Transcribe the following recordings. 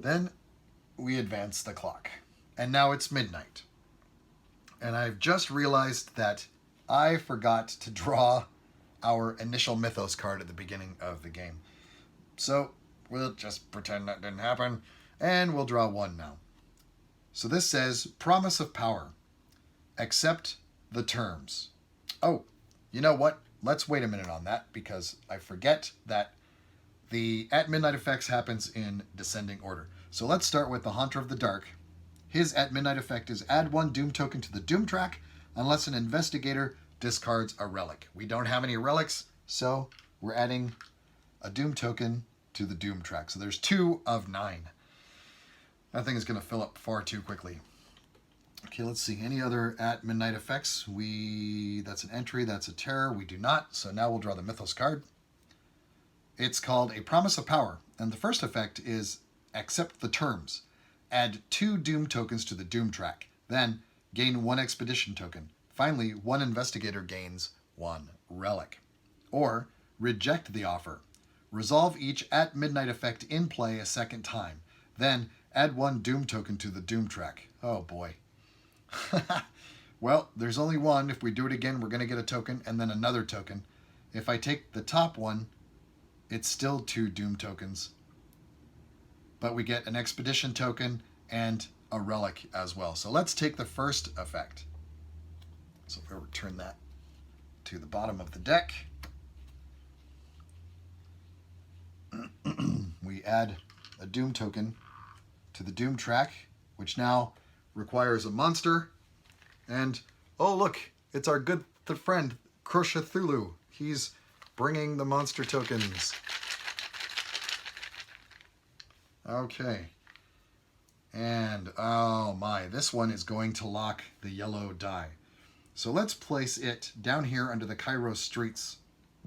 Then we advance the clock. And now it's midnight. And I've just realized that I forgot to draw our initial Mythos card at the beginning of the game. So we'll just pretend that didn't happen, and we'll draw one now. So this says, Promise of Power. Accept the terms. Oh, you know what? Let's wait a minute on that, because I forget that the At Midnight effects happens in descending order. So let's start with the Haunter of the Dark. His At Midnight effect is add 1 Doom token to the Doom track unless an investigator discards a relic. We don't have any relics, so we're adding a Doom token to the Doom track. So there's 2 of 9. That thing is going to fill up far too quickly. Okay, let's see. Any other At Midnight effects? That's an entry, that's a terror. We do not. So now we'll draw the Mythos card. It's called a Promise of Power. And the first effect is accept the terms. Add 2 Doom tokens to the Doom track. Then gain 1 Expedition token. Finally, 1 Investigator gains 1 Relic. Or reject the offer. Resolve each At Midnight effect in play a second time. Then add 1 Doom token to the Doom track. Oh boy. Well, there's only one. If we do it again, we're going to get a token and then another token. If I take the top one, it's still 2 Doom tokens. But we get an Expedition token and a Relic as well. So let's take the first effect. So we'll return that to the bottom of the deck. We add a Doom token to the Doom track, which now requires a monster. And, oh look, it's our good friend, Crochetthulu. He's bringing the monster tokens. Okay. And, oh my, this one is going to lock the yellow die. So let's place it down here under the Cairo Streets,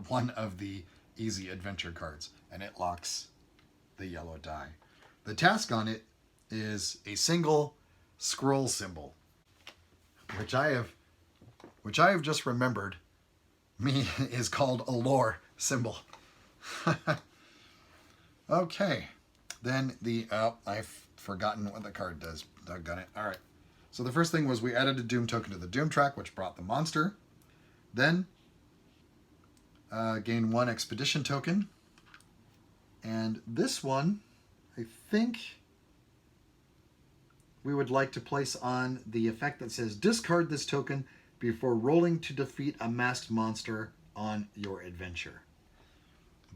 one of the easy adventure cards. And it locks the yellow die. The task on it is a single scroll symbol, which I have just remembered is called a lore symbol. Okay. Then I've forgotten what the card does. Doggone it. All right. So the first thing was we added a Doom token to the Doom track, which brought the monster. Then gain 1 Expedition token. And this one, I think we would like to place on the effect that says discard this token before rolling to defeat a masked monster on your adventure.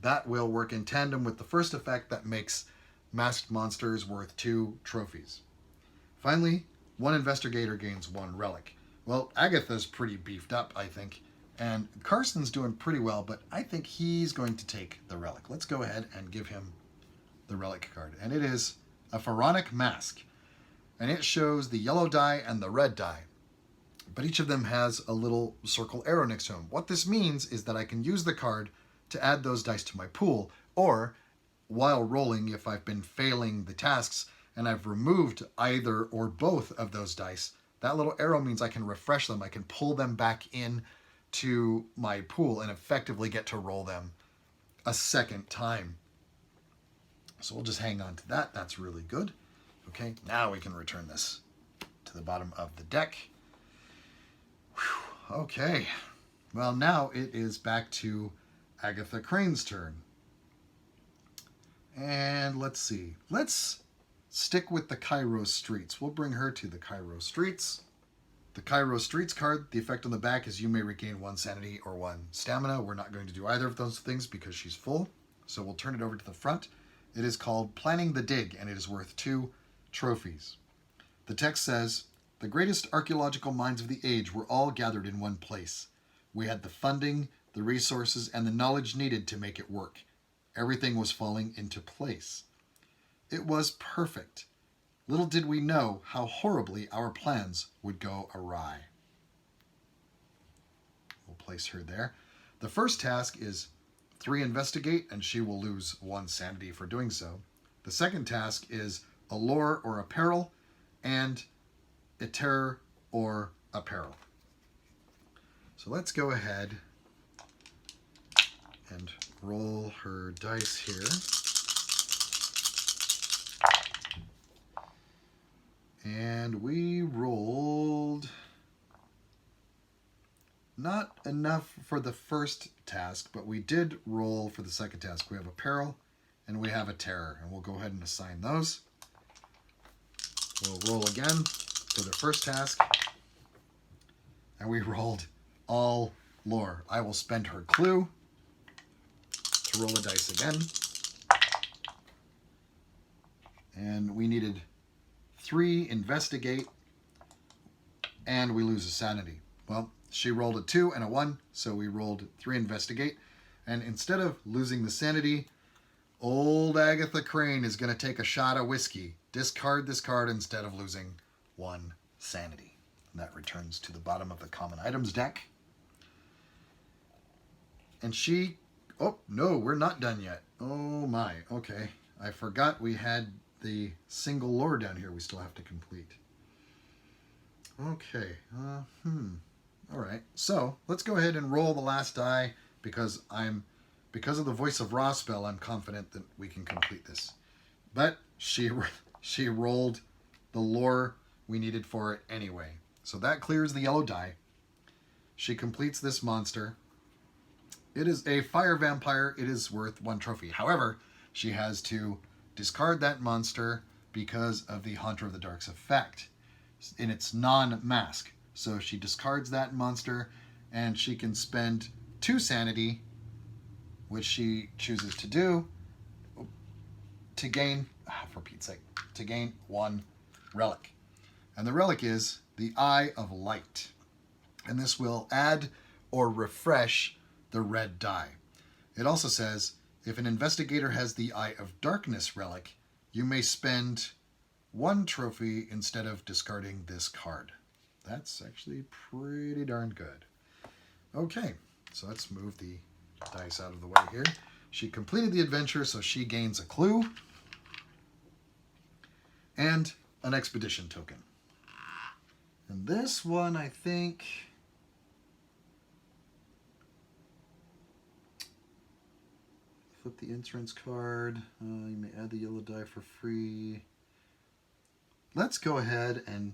That will work in tandem with the first effect that makes masked monsters worth 2 trophies. Finally, 1 investigator gains 1 relic. Well, Agatha's pretty beefed up, I think, and Carson's doing pretty well, but I think he's going to take the relic. Let's go ahead and give him the relic card. And it is a Pharaonic Mask. And it shows the yellow die and the red die. But each of them has a little circle arrow next to them. What this means is that I can use the card to add those dice to my pool, or while rolling, if I've been failing the tasks and I've removed either or both of those dice, that little arrow means I can refresh them. I can pull them back in to my pool and effectively get to roll them a second time. So we'll just hang on to that. That's really good. Okay, now we can return this to the bottom of the deck. Whew, okay, well now it is back to Agatha Crane's turn. And let's see. Let's stick with the Cairo Streets. We'll bring her to the Cairo Streets. The Cairo Streets card, the effect on the back is you may regain 1 sanity or 1 stamina. We're not going to do either of those things because she's full. So we'll turn it over to the front. It is called Planning the Dig, and it is worth 2 trophies. The text says, the greatest archaeological minds of the age were all gathered in one place. We had the funding, the resources, and the knowledge needed to make it work. Everything was falling into place. It was perfect. Little did we know how horribly our plans would go awry. We'll place her there. The first task is 3 investigate, and she will lose 1 sanity for doing so. The second task is a lore or a peril, and a terror or a peril. So let's go ahead and roll her dice here. And we rolled not enough for the first task, but we did roll for the second task. We have a peril and we have a terror, and we'll go ahead and assign those. We'll roll again for the first task, and we rolled all lore. I will spend her clue to roll a dice again. And we needed 3 investigate, and we lose a sanity. Well, she rolled a 2 and a 1, so we rolled 3 investigate. And instead of losing the sanity, old Agatha Crane is going to take a shot of whiskey. Discard this card instead of losing 1 sanity. And that returns to the bottom of the common items deck. And she... Oh, no, we're not done yet. Oh my, okay. I forgot we had the single lore down here we still have to complete. Okay, all right, so let's go ahead and roll the last die because of the voice of Rospel, I'm confident that we can complete this. But she rolled the lore we needed for it anyway. So that clears the yellow die. She completes this monster. It is a fire vampire. It is worth 1 trophy. However, she has to discard that monster because of the Haunter of the Dark's effect in its non-mask. So she discards that monster, and she can spend 2 sanity, which she chooses to do, to gain, for Pete's sake, to gain 1 relic. And the relic is the Eye of Light. And this will add or refresh the red die. It also says, if an investigator has the Eye of Darkness relic, you may spend 1 trophy instead of discarding this card. That's actually pretty darn good. Okay, so let's move the dice out of the way here. She completed the adventure, so she gains a clue and an expedition token. And this one, I think... Flip the entrance card. You may add the yellow die for free. Let's go ahead and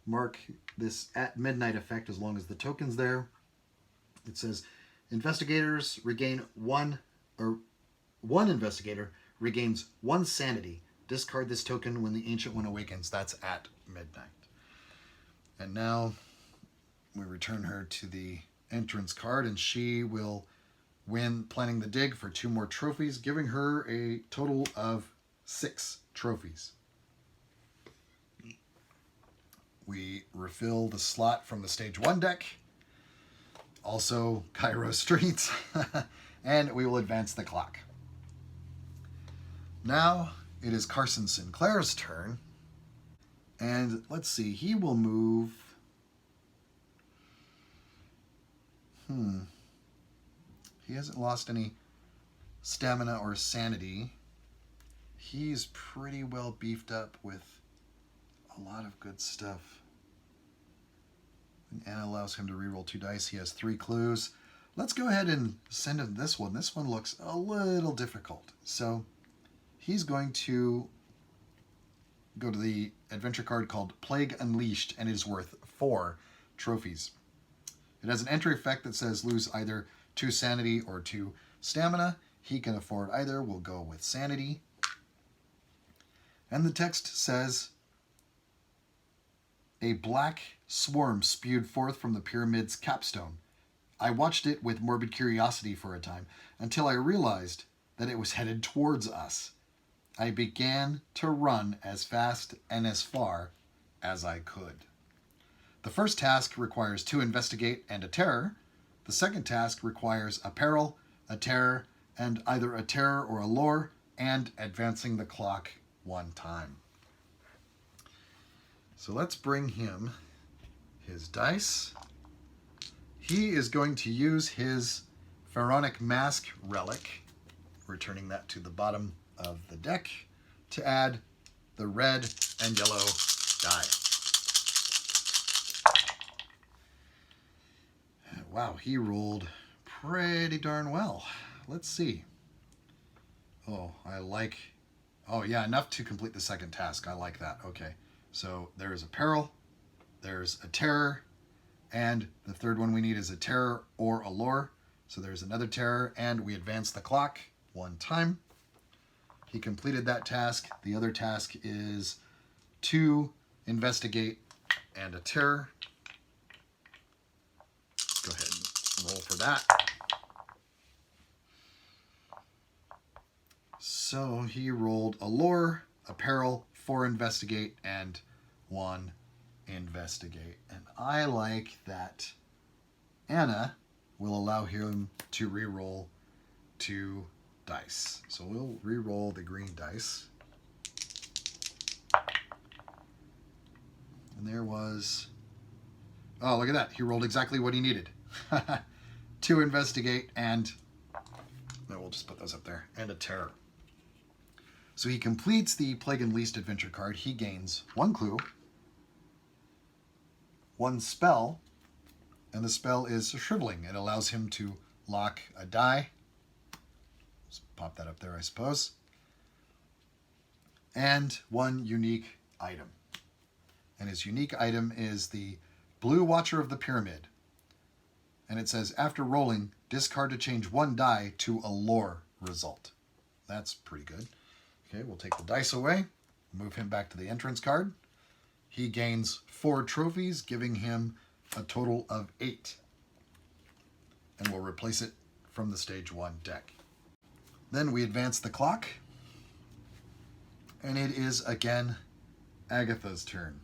mark this at midnight effect as long as the token's there. It says investigators regain 1, or 1 investigator regains 1 sanity. Discard this token when the Ancient One awakens. That's at midnight. And now we return her to the entrance card, and she will win Planning the Dig for 2 more trophies, giving her a total of 6 trophies. We refill the slot from the Stage 1 deck, also Cairo Streets, and we will advance the clock. Now it is Carson Sinclair's turn, and let's see, he will move... He hasn't lost any stamina or sanity. He's pretty well beefed up with a lot of good stuff. And Anna allows him to reroll 2 dice. He has 3 clues. Let's go ahead and send him this one. This one looks a little difficult. So he's going to go to the adventure card called Plague Unleashed, and it is worth 4 trophies. It has an entry effect that says lose either 2 sanity or 2 stamina. He can afford either. We'll go with sanity. And the text says, a black swarm spewed forth from the pyramid's capstone. I watched it with morbid curiosity for a time until I realized that it was headed towards us. I began to run as fast and as far as I could. The first task requires 2 investigate and a terror. The second task requires a peril, a terror, and either a terror or a lore, and advancing the clock 1 time. So let's bring him his dice. He is going to use his Pharaonic Mask relic, returning that to the bottom of the deck, to add the red and yellow die. Wow, he rolled pretty darn well. Let's see. Oh, I like Oh yeah, enough to complete the second task. I like that. Okay, so there is a peril, there's a terror, and the third one we need is a terror or a lore. So there's another terror, and we advance the clock 1 time. He completed that task. The other task is to investigate and a terror. Go ahead and roll for that. So he rolled a lore, a peril, 4 investigate, and 1 investigate. And I like that Anna will allow him to re-roll 2 dice. So we'll re-roll the green dice. And there was... Oh, look at that. He rolled exactly what he needed. 2 investigate and... No, we'll just put those up there. And a terror. So he completes the Plague and Least adventure card. He gains 1 clue, 1 spell, and the spell is Shriveling. It allows him to lock a die. Just pop that up there, I suppose. And 1 unique item. And his unique item is the Blue Watcher of the Pyramid. And it says, after rolling, discard to change 1 die to a lore result. That's pretty good. Okay, we'll take the dice away, move him back to the entrance card. He gains 4 trophies, giving him a total of 8. And we'll replace it from the stage 1 deck. Then we advance the clock. And it is again Agatha's turn.